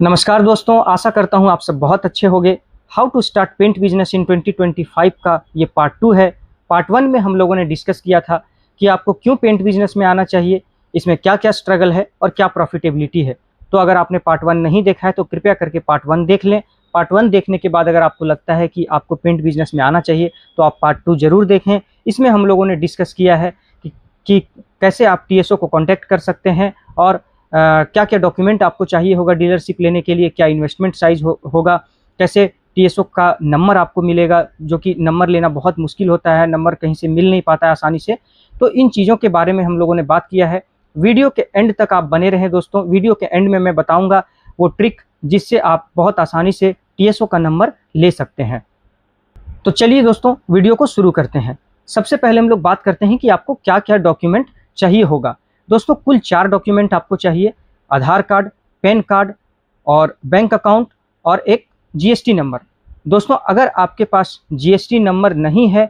नमस्कार दोस्तों, आशा करता हूँ आप सब बहुत अच्छे होंगे। How to start paint business in 2025 का ये पार्ट 2 है। पार्ट 1 में हम लोगों ने डिस्कस किया था कि आपको क्यों पेंट बिजनेस में आना चाहिए, इसमें क्या क्या स्ट्रगल है और क्या प्रॉफिटेबिलिटी है। तो अगर आपने पार्ट 1 नहीं देखा है तो कृपया करके पार्ट 1 देख लें। पार्ट 1 देखने के बाद अगर आपको लगता है कि आपको पेंट बिजनेस में आना चाहिए तो आप पार्ट 2 ज़रूर देखें। इसमें हम लोगों ने डिस्कस किया है कि कैसे आप टीएसओ को कॉन्टैक्ट कर सकते हैं और क्या क्या डॉक्यूमेंट आपको चाहिए होगा डीलरशिप लेने के लिए, क्या इन्वेस्टमेंट साइज होगा, कैसे टीएसओ का नंबर आपको मिलेगा, जो कि नंबर लेना बहुत मुश्किल होता है, नंबर कहीं से मिल नहीं पाता है आसानी से। तो इन चीज़ों के बारे में हम लोगों ने बात किया है। वीडियो के एंड तक आप बने रहें दोस्तों। वीडियो के एंड में मैं बताऊंगा वो ट्रिक जिससे आप बहुत आसानी से टीएसओ का नंबर ले सकते हैं। तो चलिए दोस्तों, वीडियो को शुरू करते हैं। सबसे पहले हम लोग बात करते हैं कि आपको क्या क्या डॉक्यूमेंट चाहिए होगा। दोस्तों, कुल 4 डॉक्यूमेंट आपको चाहिए: आधार कार्ड, पैन कार्ड और बैंक अकाउंट और एक जीएसटी नंबर। दोस्तों, अगर आपके पास जीएसटी नंबर नहीं है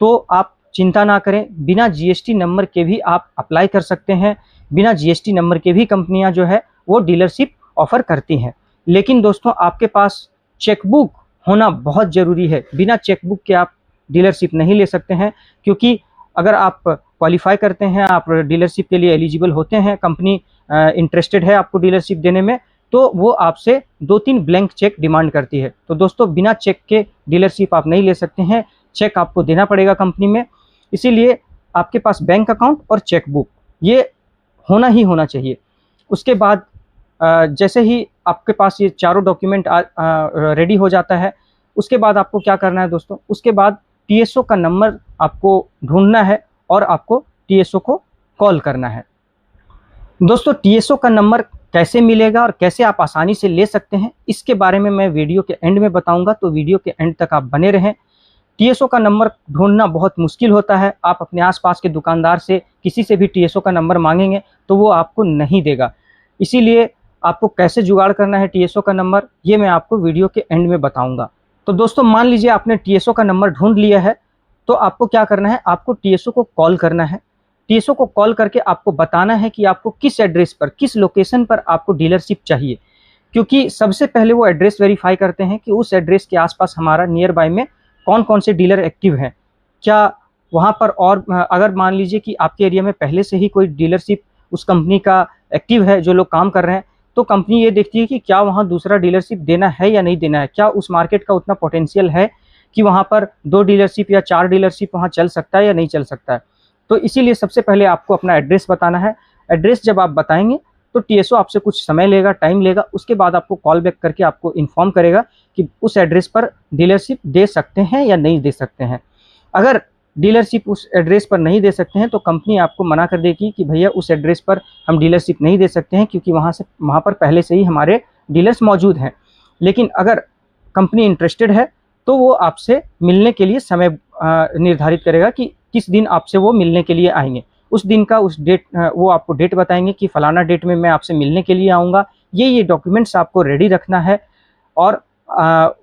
तो आप चिंता ना करें, बिना जीएसटी नंबर के भी आप अप्लाई कर सकते हैं। बिना जीएसटी नंबर के भी कंपनियां जो है वो डीलरशिप ऑफर करती हैं। लेकिन दोस्तों, आपके पास चेकबुक होना बहुत ज़रूरी है। बिना चेकबुक के आप डीलरशिप नहीं ले सकते हैं, क्योंकि अगर आप क्वालिफाई करते हैं, आप डीलरशिप के लिए एलिजिबल होते हैं, कंपनी इंटरेस्टेड है आपको डीलरशिप देने में, तो वो आपसे 2-3 ब्लैंक चेक डिमांड करती है। तो दोस्तों, बिना चेक के डीलरशिप आप नहीं ले सकते हैं, चेक आपको देना पड़ेगा कंपनी में। इसीलिए आपके पास बैंक अकाउंट और चेकबुक ये होना ही होना चाहिए। उसके बाद जैसे ही आपके पास ये चारों डॉक्यूमेंट रेडी हो जाता है, उसके बाद आपको क्या करना है दोस्तों, उसके बाद टीएसओ का नंबर आपको ढूंढना है और आपको टीएसओ को कॉल करना है। दोस्तों, टीएसओ का नंबर कैसे मिलेगा और कैसे आप आसानी से ले सकते हैं, इसके बारे में मैं वीडियो के एंड में बताऊंगा, तो वीडियो के एंड तक आप बने रहें। टीएसओ का नंबर ढूंढना बहुत मुश्किल होता है। आप अपने आसपास के दुकानदार से किसी से भी टीएसओ का नंबर मांगेंगे तो वो आपको नहीं देगा। इसीलिए आपको कैसे जुगाड़ करना है टीएसओ का नंबर, ये मैं आपको वीडियो के एंड में बताऊंगा। तो दोस्तों, मान लीजिए आपने टीएसओ का नंबर ढूंढ लिया है, तो आपको क्या करना है, आपको टीएसओ को कॉल करना है। टीएसओ को कॉल करके आपको बताना है कि आपको किस एड्रेस पर, किस लोकेशन पर आपको डीलरशिप चाहिए, क्योंकि सबसे पहले वो एड्रेस वेरीफाई करते हैं कि उस एड्रेस के आसपास हमारा नियर बाय में कौन कौन से डीलर एक्टिव हैं। क्या वहाँ पर, और अगर मान लीजिए कि आपके एरिया में पहले से ही कोई डीलरशिप उस कंपनी का एक्टिव है, जो लोग काम कर रहे हैं, तो कंपनी ये देखती है कि क्या वहाँ दूसरा डीलरशिप देना है या नहीं देना है, क्या उस मार्केट का उतना पोटेंशियल है कि वहाँ पर 2 डीलरशिप या 4 डीलरशिप वहाँ चल सकता है या नहीं चल सकता है। तो इसीलिए सबसे पहले आपको अपना एड्रेस बताना है। एड्रेस जब आप बताएंगे तो टीएसओ आपसे कुछ समय लेगा, टाइम लेगा, उसके बाद आपको कॉल बैक करके आपको इन्फॉर्म करेगा कि उस एड्रेस पर डीलरशिप दे सकते हैं या नहीं दे सकते हैं। अगर डीलरशिप उस एड्रेस पर नहीं दे सकते हैं तो कंपनी आपको मना कर देगी कि भैया उस एड्रेस पर हम डीलरशिप नहीं दे सकते हैं, क्योंकि वहाँ पर पहले से ही हमारे डीलर्स मौजूद हैं। लेकिन अगर कंपनी इंटरेस्टेड है तो वो आपसे मिलने के लिए समय निर्धारित करेगा कि किस दिन आपसे वो मिलने के लिए आएंगे। उस दिन का उस डेट, वो आपको डेट बताएंगे कि फलाना डेट में मैं आपसे मिलने के लिए आऊँगा। ये डॉक्यूमेंट्स आपको रेडी रखना है और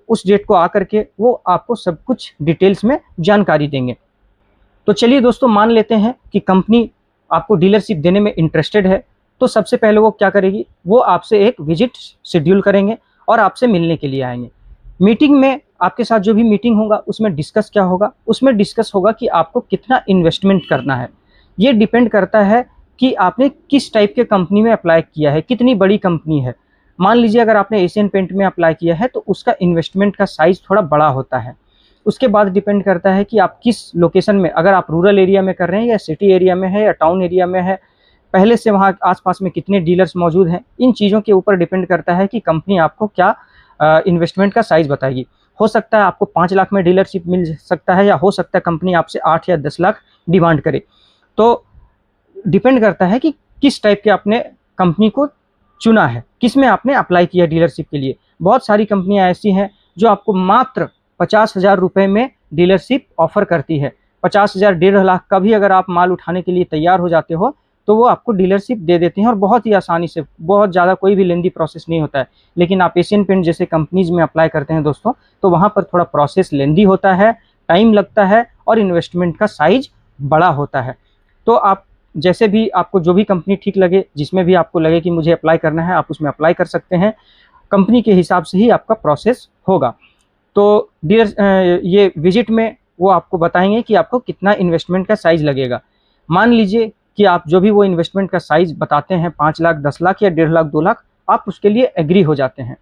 उस डेट को आकर के वो आपको सब कुछ डिटेल्स में जानकारी देंगे। तो चलिए दोस्तों, मान लेते हैं कि कंपनी आपको डीलरशिप देने में इंटरेस्टेड है, तो सबसे पहले वो क्या करेगी, वो आपसे एक विजिट शेड्यूल करेंगे और आपसे मिलने के लिए आएंगे। मीटिंग में आपके साथ जो भी मीटिंग होगा उसमें डिस्कस क्या होगा, उसमें डिस्कस होगा कि आपको कितना इन्वेस्टमेंट करना है। ये डिपेंड करता है कि आपने किस टाइप के कंपनी में अप्लाई किया है, कितनी बड़ी कंपनी है। मान लीजिए अगर आपने एशियन पेंट में अप्लाई किया है तो उसका इन्वेस्टमेंट का साइज़ थोड़ा बड़ा होता है। उसके बाद डिपेंड करता है कि आप किस लोकेशन में, अगर आप रूरल एरिया में कर रहे हैं या सिटी एरिया में है या टाउन एरिया में है, पहले से वहाँ आसपास में कितने डीलर्स मौजूद हैं। इन चीज़ों के ऊपर डिपेंड करता है कि कंपनी आपको क्या इन्वेस्टमेंट का साइज़ बताएगी। हो सकता है आपको 5 लाख में डीलरशिप मिल सकता है, या हो सकता है कंपनी आपसे 8 या 10 लाख डिमांड करे। तो डिपेंड करता है कि किस टाइप के आपने कंपनी को चुना है, किस में आपने अप्लाई किया डीलरशिप के लिए। बहुत सारी कंपनियां ऐसी हैं जो आपको मात्र 50,000 रुपये में डीलरशिप ऑफर करती है। 50,000, 1.5 लाख का भी अगर आप माल उठाने के लिए तैयार हो जाते हो तो वो आपको डीलरशिप दे देते हैं, और बहुत ही आसानी से, बहुत ज़्यादा कोई भी लेंदी प्रोसेस नहीं होता है। लेकिन आप एशियन पेंट जैसे कंपनीज में अप्लाई करते हैं दोस्तों, तो वहाँ पर थोड़ा प्रोसेस लेंदी होता है, टाइम लगता है और इन्वेस्टमेंट का साइज बड़ा होता है। तो आप जैसे भी, आपको जो भी कंपनी ठीक लगे, जिसमें भी आपको लगे कि मुझे अप्लाई करना है, आप उसमें अप्लाई कर सकते हैं। कंपनी के हिसाब से ही आपका प्रोसेस होगा। तो डीलर ये विजिट में वो आपको बताएंगे कि आपको कितना इन्वेस्टमेंट का साइज़ लगेगा। मान लीजिए कि आप जो भी वो इन्वेस्टमेंट का साइज़ बताते हैं 5 लाख, 10 लाख या 1.5 लाख, 2 लाख, आप उसके लिए एग्री हो जाते हैं।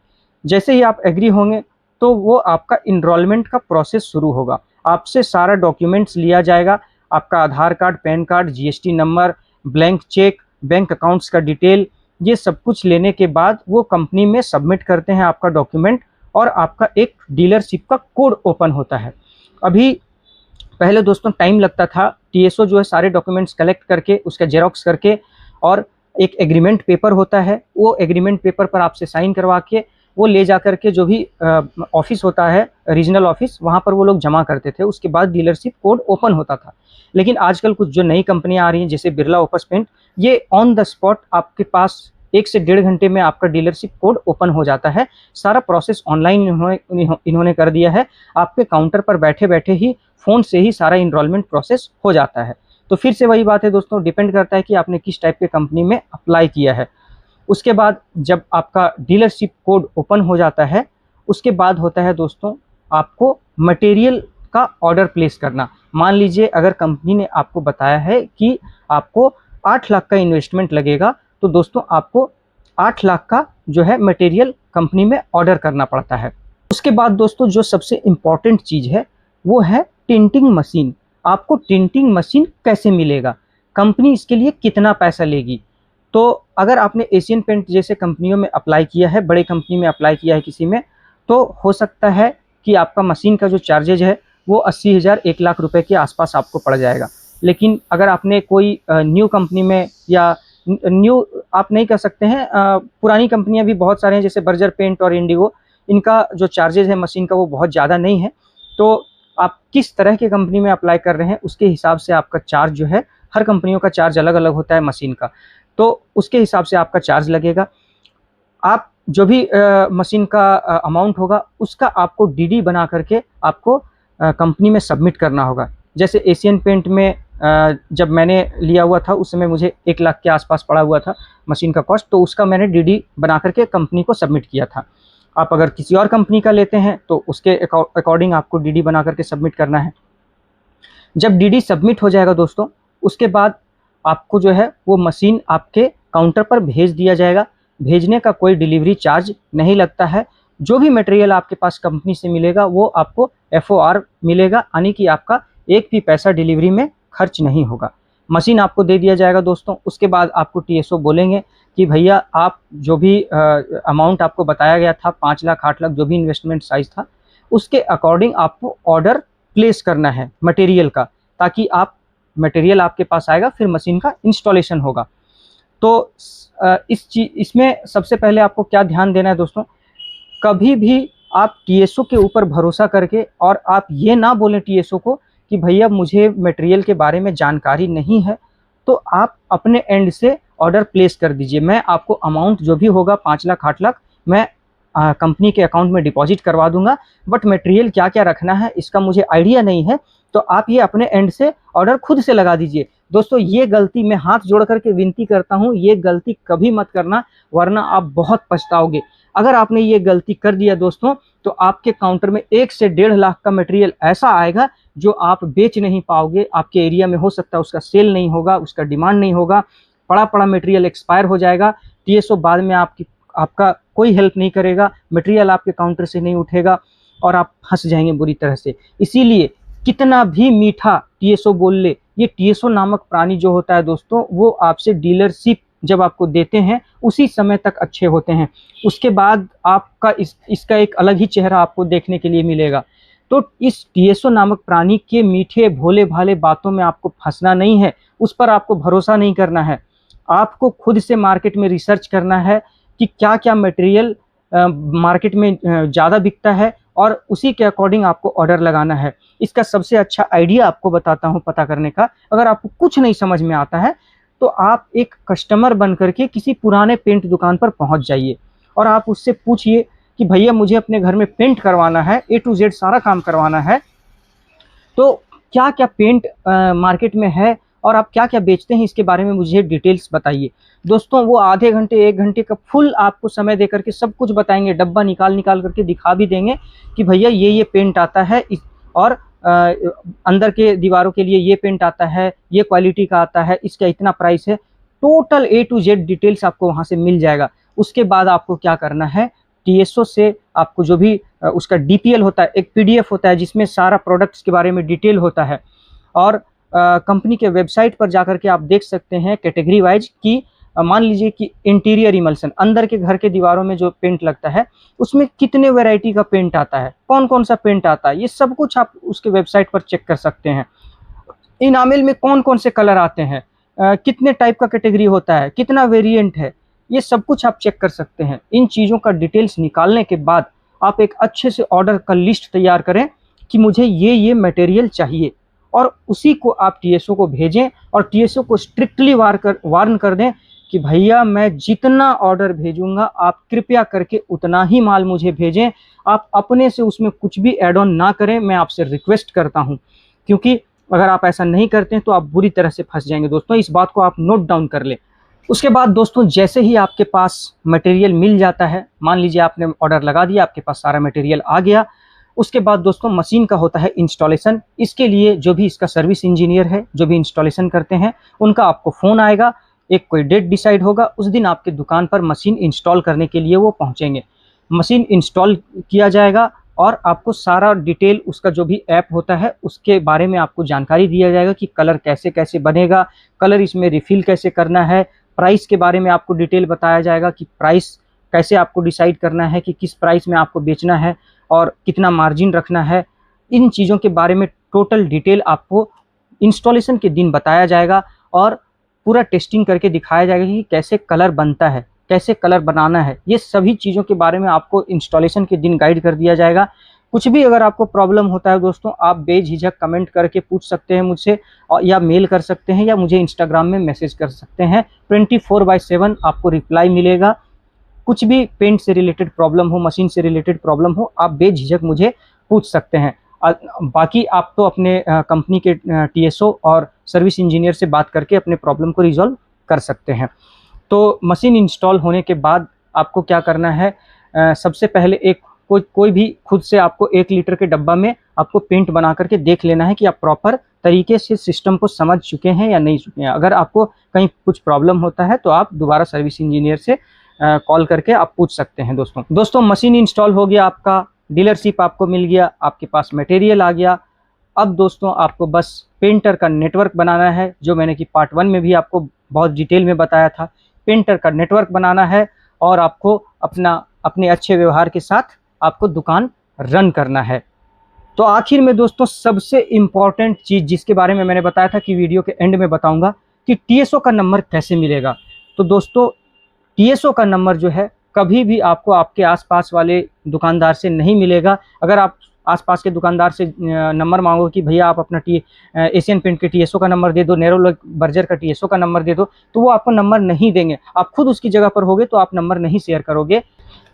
जैसे ही आप एग्री होंगे तो वो आपका इनरोलमेंट का प्रोसेस शुरू होगा। आपसे सारा डॉक्यूमेंट्स लिया जाएगा, आपका Aadhaar card, PAN card, GST number, blank cheque, bank accounts का डिटेल, ये सब कुछ लेने के बाद वो कंपनी में सबमिट करते हैं आपका डॉक्यूमेंट और आपका एक डीलरशिप का कोड ओपन होता है। अभी पहले दोस्तों टाइम लगता था, टीएसओ जो है सारे डॉक्यूमेंट्स कलेक्ट करके उसका जेरोक्स करके और एक एग्रीमेंट पेपर होता है, वो एग्रीमेंट पेपर पर आपसे साइन करवा के वो ले जा कर के जो भी ऑफिस होता है, रीजनल ऑफिस, वहाँ पर वो लोग जमा करते थे। उसके बाद डीलरशिप कोड ओपन होता था। लेकिन आजकल कुछ जो नई कंपनियां आ रही हैं जैसे बिरला ओपस पेंट, ये ऑन द स्पॉट आपके पास 1 से 1.5 घंटे में आपका डीलरशिप कोड ओपन हो जाता है। सारा प्रोसेस ऑनलाइन इन्होंने कर दिया है। आपके काउंटर पर बैठे बैठे ही फ़ोन से ही सारा इनरोलमेंट प्रोसेस हो जाता है। तो फिर से वही बात है दोस्तों, डिपेंड करता है कि आपने किस टाइप के कंपनी में अप्लाई किया है। उसके बाद जब आपका डीलरशिप कोड ओपन हो जाता है, उसके बाद होता है दोस्तों आपको मटेरियल का ऑर्डर प्लेस करना। मान लीजिए अगर कंपनी ने आपको बताया है कि आपको 8 लाख का इन्वेस्टमेंट लगेगा, तो दोस्तों आपको 8 लाख का जो है मटेरियल कंपनी में ऑर्डर करना पड़ता है। उसके बाद दोस्तों जो सबसे इम्पॉर्टेंट चीज़ है वो है टिंटिंग मशीन। आपको टिंटिंग मशीन कैसे मिलेगा, कंपनी इसके लिए कितना पैसा लेगी। तो अगर आपने एशियन पेंट जैसे कंपनियों में अप्लाई किया है, बड़े कंपनी में अप्लाई किया है किसी में, तो हो सकता है कि आपका मशीन का जो चार्जेज है वो 80,000 1 लाख रुपए के आसपास आपको पड़ जाएगा। लेकिन अगर आपने कोई न्यू कंपनी में, या न्यू आप नहीं कह सकते हैं, पुरानी कंपनियां भी बहुत सारे हैं जैसे बर्जर पेंट और इंडिगो, इनका जो चार्जेज है मशीन का वो बहुत ज़्यादा नहीं है। तो आप किस तरह की कंपनी में अप्लाई कर रहे हैं उसके हिसाब से आपका चार्ज जो है, हर कंपनियों का चार्ज अलग अलग होता है मशीन का, तो उसके हिसाब से आपका चार्ज लगेगा। आप जो भी मशीन का अमाउंट होगा उसका आपको डीडी बना करके आपको कंपनी में सबमिट करना होगा। जैसे एशियन पेंट में जब मैंने लिया हुआ था उस समय मुझे 1 लाख के आसपास पड़ा हुआ था मशीन का कॉस्ट, तो उसका मैंने डीडी बना करके कंपनी को सबमिट किया था। आप अगर किसी और कंपनी का लेते हैं तो उसके अकॉर्डिंग आपको डीडी बना करके सबमिट करना है। जब डीडी सबमिट हो जाएगा दोस्तों, उसके बाद आपको जो है वो मशीन आपके काउंटर पर भेज दिया जाएगा। भेजने का कोई डिलीवरी चार्ज नहीं लगता है। जो भी मटेरियल आपके पास कंपनी से मिलेगा वो आपको FOR मिलेगा, यानी कि आपका एक भी पैसा डिलीवरी में खर्च नहीं होगा। मशीन आपको दे दिया जाएगा दोस्तों। उसके बाद आपको टीएसओ बोलेंगे कि भैया आप जो भी अमाउंट आपको बताया गया था 5 लाख 8 लाख जो भी इन्वेस्टमेंट साइज था, उसके अकॉर्डिंग आपको ऑर्डर प्लेस करना है मटेरियल का, ताकि आप मटेरियल आपके पास आएगा, फिर मशीन का इंस्टॉलेशन होगा। तो इसमें सबसे पहले आपको क्या ध्यान देना है दोस्तों, कभी भी आप टीएसओ के ऊपर भरोसा करके और आप ये ना बोलें टीएसओ को कि भैया मुझे मटेरियल के बारे में जानकारी नहीं है, तो आप अपने एंड से ऑर्डर प्लेस कर दीजिए। मैं आपको अमाउंट जो भी होगा 5 लाख 8 लाख मैं कंपनी के अकाउंट में डिपॉजिट करवा दूंगा, बट मटेरियल क्या क्या रखना है इसका मुझे आइडिया नहीं है, तो आप ये अपने एंड से ऑर्डर खुद से लगा दीजिए। दोस्तों ये गलती मैं हाथ जोड़ करके विनती करता हूँ, ये गलती कभी मत करना, वरना आप बहुत पछताओगे। अगर आपने ये गलती कर दिया दोस्तों, तो आपके काउंटर में 1 से 1.5 लाख का मटेरियल ऐसा आएगा जो आप बेच नहीं पाओगे। आपके एरिया में हो सकता है उसका सेल नहीं होगा, उसका डिमांड नहीं होगा, पड़ा पड़ा मटेरियल एक्सपायर हो जाएगा। टीएसओ बाद में आपका कोई हेल्प नहीं करेगा, मटेरियल आपके काउंटर से नहीं उठेगा और आप फंस जाएंगे बुरी तरह से। इसीलिए कितना भी मीठा टीएसओ बोल ले, ये टीएसओ नामक प्राणी जो होता है दोस्तों, वो आपसे डीलरशिप जब आपको देते हैं उसी समय तक अच्छे होते हैं। उसके बाद आपका इसका एक अलग ही चेहरा आपको देखने के लिए मिलेगा। तो इस टीएसओ नामक प्राणी के मीठे भोले भाले बातों में आपको फंसना नहीं है, उस पर आपको भरोसा नहीं करना है। आपको खुद से मार्केट में रिसर्च करना है कि क्या क्या मटेरियल मार्केट में ज़्यादा बिकता है और उसी के अकॉर्डिंग आपको ऑर्डर लगाना है। इसका सबसे अच्छा आइडिया आपको बताता हूँ पता करने का। अगर आपको कुछ नहीं समझ में आता है तो आप एक कस्टमर बन करके किसी पुराने पेंट दुकान पर पहुँच जाइए और आप उससे पूछिए कि भैया मुझे अपने घर में पेंट करवाना है, A to Z सारा काम करवाना है, तो क्या क्या पेंट मार्केट में है और आप क्या क्या बेचते हैं इसके बारे में मुझे डिटेल्स बताइए। दोस्तों वो आधे घंटे 1 घंटे का फुल आपको समय दे करके सब कुछ बताएंगे, डब्बा निकाल निकाल करके दिखा भी देंगे कि भैया ये पेंट आता है और अंदर के दीवारों के लिए ये पेंट आता है, ये क्वालिटी का आता है, इसका इतना प्राइस है। Total A to Z details आपको वहाँ से मिल जाएगा। उसके बाद आपको क्या करना है, TSO से आपको जो भी उसका DPL होता है, एक PDF होता है जिसमें सारा प्रोडक्ट्स के बारे में डिटेल होता है, और कंपनी के वेबसाइट पर जाकर के आप देख सकते हैं कैटेगरी वाइज कि मान लीजिए कि इंटीरियर इमल्सन, अंदर के घर के दीवारों में जो पेंट लगता है उसमें कितने वैरायटी का पेंट आता है, कौन कौन सा पेंट आता है, ये सब कुछ आप उसके वेबसाइट पर चेक कर सकते हैं। इनामिल में कौन कौन से कलर आते हैं, कितने टाइप का कैटेगरी होता है, कितना वेरिएंट है, ये सब कुछ आप चेक कर सकते हैं। इन चीज़ों का डिटेल्स निकालने के बाद आप एक अच्छे से ऑर्डर का लिस्ट तैयार करें कि मुझे ये मटेरियल चाहिए, और उसी को आप TSO को भेजें और TSO को स्ट्रिक्टली वार्न कर दें कि भैया मैं जितना ऑर्डर भेजूंगा आप कृपया करके उतना ही माल मुझे भेजें, आप अपने से उसमें कुछ भी ऐड ऑन ना करें, मैं आपसे रिक्वेस्ट करता हूं। क्योंकि अगर आप ऐसा नहीं करते हैं तो आप बुरी तरह से फंस जाएंगे। दोस्तों इस बात को आप नोट डाउन कर लें। उसके बाद दोस्तों जैसे ही आपके पास मटेरियल मिल जाता है, मान लीजिए आपने ऑर्डर लगा दिया, आपके पास सारा मटेरियल आ गया, उसके बाद दोस्तों मशीन का होता है इंस्टॉलेशन। इसके लिए जो भी इसका सर्विस इंजीनियर है, जो भी इंस्टॉलेशन करते हैं, उनका आपको फ़ोन आएगा, एक कोई डेट डिसाइड होगा, उस दिन आपके दुकान पर मशीन इंस्टॉल करने के लिए वो पहुंचेंगे। मशीन इंस्टॉल किया जाएगा और आपको सारा डिटेल, उसका जो भी ऐप होता है उसके बारे में आपको जानकारी दिया जाएगा कि कलर कैसे कैसे बनेगा, कलर इसमें रिफ़िल कैसे करना है, प्राइस के बारे में आपको डिटेल बताया जाएगा कि प्राइस कैसे आपको डिसाइड करना है कि किस प्राइस में आपको बेचना है और कितना मार्जिन रखना है। इन चीज़ों के बारे में टोटल डिटेल आपको इंस्टॉलेशन के दिन बताया जाएगा और पूरा टेस्टिंग करके दिखाया जाएगा कि कैसे कलर बनता है, कैसे कलर बनाना है। ये सभी चीज़ों के बारे में आपको इंस्टॉलेशन के दिन गाइड कर दिया जाएगा। कुछ भी अगर आपको प्रॉब्लम होता है दोस्तों, आप बेझिझक कमेंट करके पूछ सकते हैं मुझसे, और या मेल कर सकते हैं या मुझे इंस्टाग्राम में मैसेज कर सकते हैं। 24/7 आपको रिप्लाई मिलेगा। कुछ भी पेंट से रिलेटेड प्रॉब्लम हो, मशीन से रिलेटेड प्रॉब्लम हो, आप बेझिझक मुझे पूछ सकते हैं। बाकी आप तो अपने कंपनी के TSO और सर्विस इंजीनियर से बात करके अपने प्रॉब्लम को रिजॉल्व कर सकते हैं। तो मशीन इंस्टॉल होने के बाद आपको क्या करना है, सबसे पहले कोई भी खुद से आपको 1 लीटर के डब्बा में आपको पेंट बना करके देख लेना है कि आप प्रॉपर तरीके से सिस्टम को समझ चुके हैं या नहीं चुके हैं। अगर आपको कहीं कुछ प्रॉब्लम होता है तो आप दोबारा सर्विस इंजीनियर से कॉल करके आप पूछ सकते हैं। दोस्तों मशीन इंस्टॉल हो गया, आपका डीलरशिप आपको मिल गया, आपके पास मटेरियल आ गया। अब दोस्तों आपको बस पेंटर का नेटवर्क बनाना है, जो मैंने कि पार्ट 1 में भी आपको बहुत डिटेल में बताया था। पेंटर का नेटवर्क बनाना है और आपको अपने अच्छे व्यवहार के साथ आपको दुकान रन करना है। तो आखिर में दोस्तों सबसे इम्पॉर्टेंट चीज़ जिसके बारे में मैंने बताया था कि वीडियो के एंड में बताऊंगा कि TSO का नंबर कैसे मिलेगा। तो दोस्तों TSO का नंबर जो है कभी भी आपको आपके आसपास वाले दुकानदार से नहीं मिलेगा। अगर आप आसपास के दुकानदार से नंबर मांगो कि भैया आप अपना एशियन पेंट के TSO का नंबर दे दो, नेरोलैक बर्जर का TSO का नंबर दे दो, तो वो आपको नंबर नहीं देंगे। आप खुद उसकी जगह पर होगे तो आप नंबर नहीं शेयर करोगे।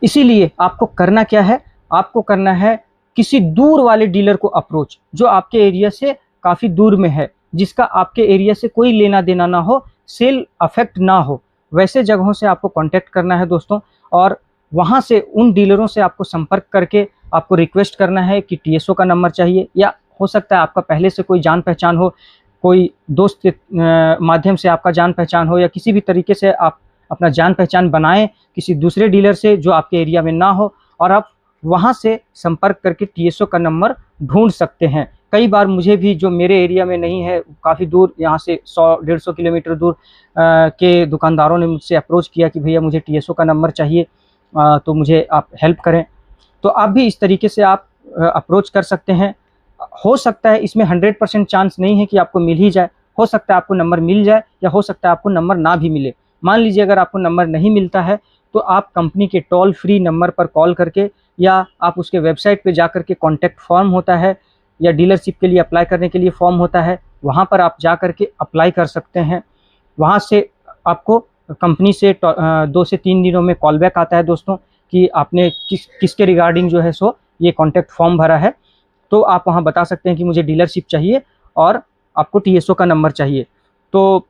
इसीलिए आपको करना क्या है, आपको करना है किसी दूर वाले डीलर को अप्रोच, जो आपके एरिया से काफ़ी दूर में है, जिसका आपके एरिया से कोई लेना देना ना हो, सेल अफेक्ट ना हो, वैसे जगहों से आपको कांटेक्ट करना है दोस्तों। और वहाँ से उन डीलरों से आपको संपर्क करके आपको रिक्वेस्ट करना है कि TSO का नंबर चाहिए, या हो सकता है आपका पहले से कोई जान पहचान हो, कोई दोस्त के माध्यम से आपका जान पहचान हो, या किसी भी तरीके से आप अपना जान पहचान बनाएं किसी दूसरे डीलर से जो आपके एरिया में ना हो, और आप वहाँ से संपर्क करके TSO का नंबर ढूंढ सकते हैं। कई बार मुझे भी, जो मेरे एरिया में नहीं है, काफ़ी दूर, यहाँ से 100-150 किलोमीटर दूर के दुकानदारों ने मुझसे अप्रोच किया कि भैया मुझे TSO का नंबर चाहिए, तो मुझे आप हेल्प करें। तो आप भी इस तरीके से आप अप्रोच कर सकते हैं। हो सकता है इसमें 100% चांस नहीं है कि आपको मिल ही जाए, हो सकता है आपको नंबर मिल जाए, या हो सकता है आपको नंबर ना भी मिले। मान लीजिए अगर आपको नंबर नहीं मिलता है तो आप कंपनी के टोल फ्री नंबर पर कॉल करके, या आप उसके वेबसाइट पे जाकर के कॉन्टैक्ट फॉर्म होता है, या डीलरशिप के लिए अप्लाई करने के लिए फॉर्म होता है, वहाँ पर आप जा कर के अप्लाई कर सकते हैं। वहाँ से आपको कंपनी से 2 से 3 दिनों में कॉल बैक आता है दोस्तों कि आपने किसके रिगार्डिंग जो है सो ये कॉन्टैक्ट फॉर्म भरा है। तो आप वहाँ बता सकते हैं कि मुझे डीलरशिप चाहिए और आपको TSO का नंबर चाहिए। तो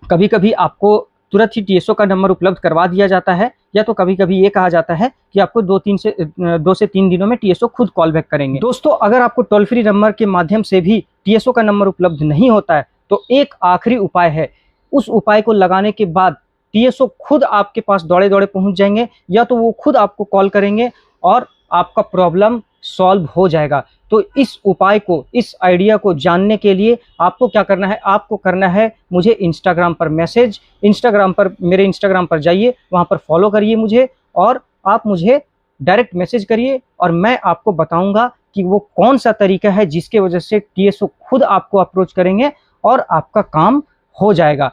कभी कभी आपको तुरंत ही टीएसओ का नंबर उपलब्ध करवा दिया जाता है, या तो कभी कभी ये कहा जाता है कि आपको 2 से 3 दिनों में टीएसओ खुद कॉल बैक करेंगे। दोस्तों, अगर आपको टोल फ्री नंबर के माध्यम से भी टीएसओ का नंबर उपलब्ध नहीं होता है तो एक आखिरी उपाय है। उस उपाय को लगाने के बाद टीएसओ खुद आपके पास दौड़े दौड़े पहुंच जाएंगे, या तो वो खुद आपको कॉल करेंगे और आपका प्रॉब्लम सॉल्व हो जाएगा। तो इस उपाय को, इस आइडिया को जानने के लिए आपको क्या करना है, आपको करना है मुझे इंस्टाग्राम पर मैसेज, मेरे इंस्टाग्राम पर जाइए, वहाँ पर फॉलो करिए मुझे, और आप मुझे डायरेक्ट मैसेज करिए और मैं आपको बताऊंगा कि वो कौन सा तरीका है जिसके वजह से टीएसओ खुद आपको अप्रोच करेंगे और आपका काम हो जाएगा।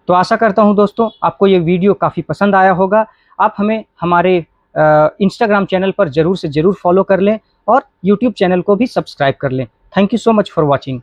तो आशा करता हूं दोस्तों आपको ये वीडियो काफ़ी पसंद आया होगा। आप हमें हमारे इंस्टाग्राम चैनल पर ज़रूर से ज़रूर फॉलो कर लें और यूट्यूब चैनल को भी सब्सक्राइब कर लें। Thank you so much for watching.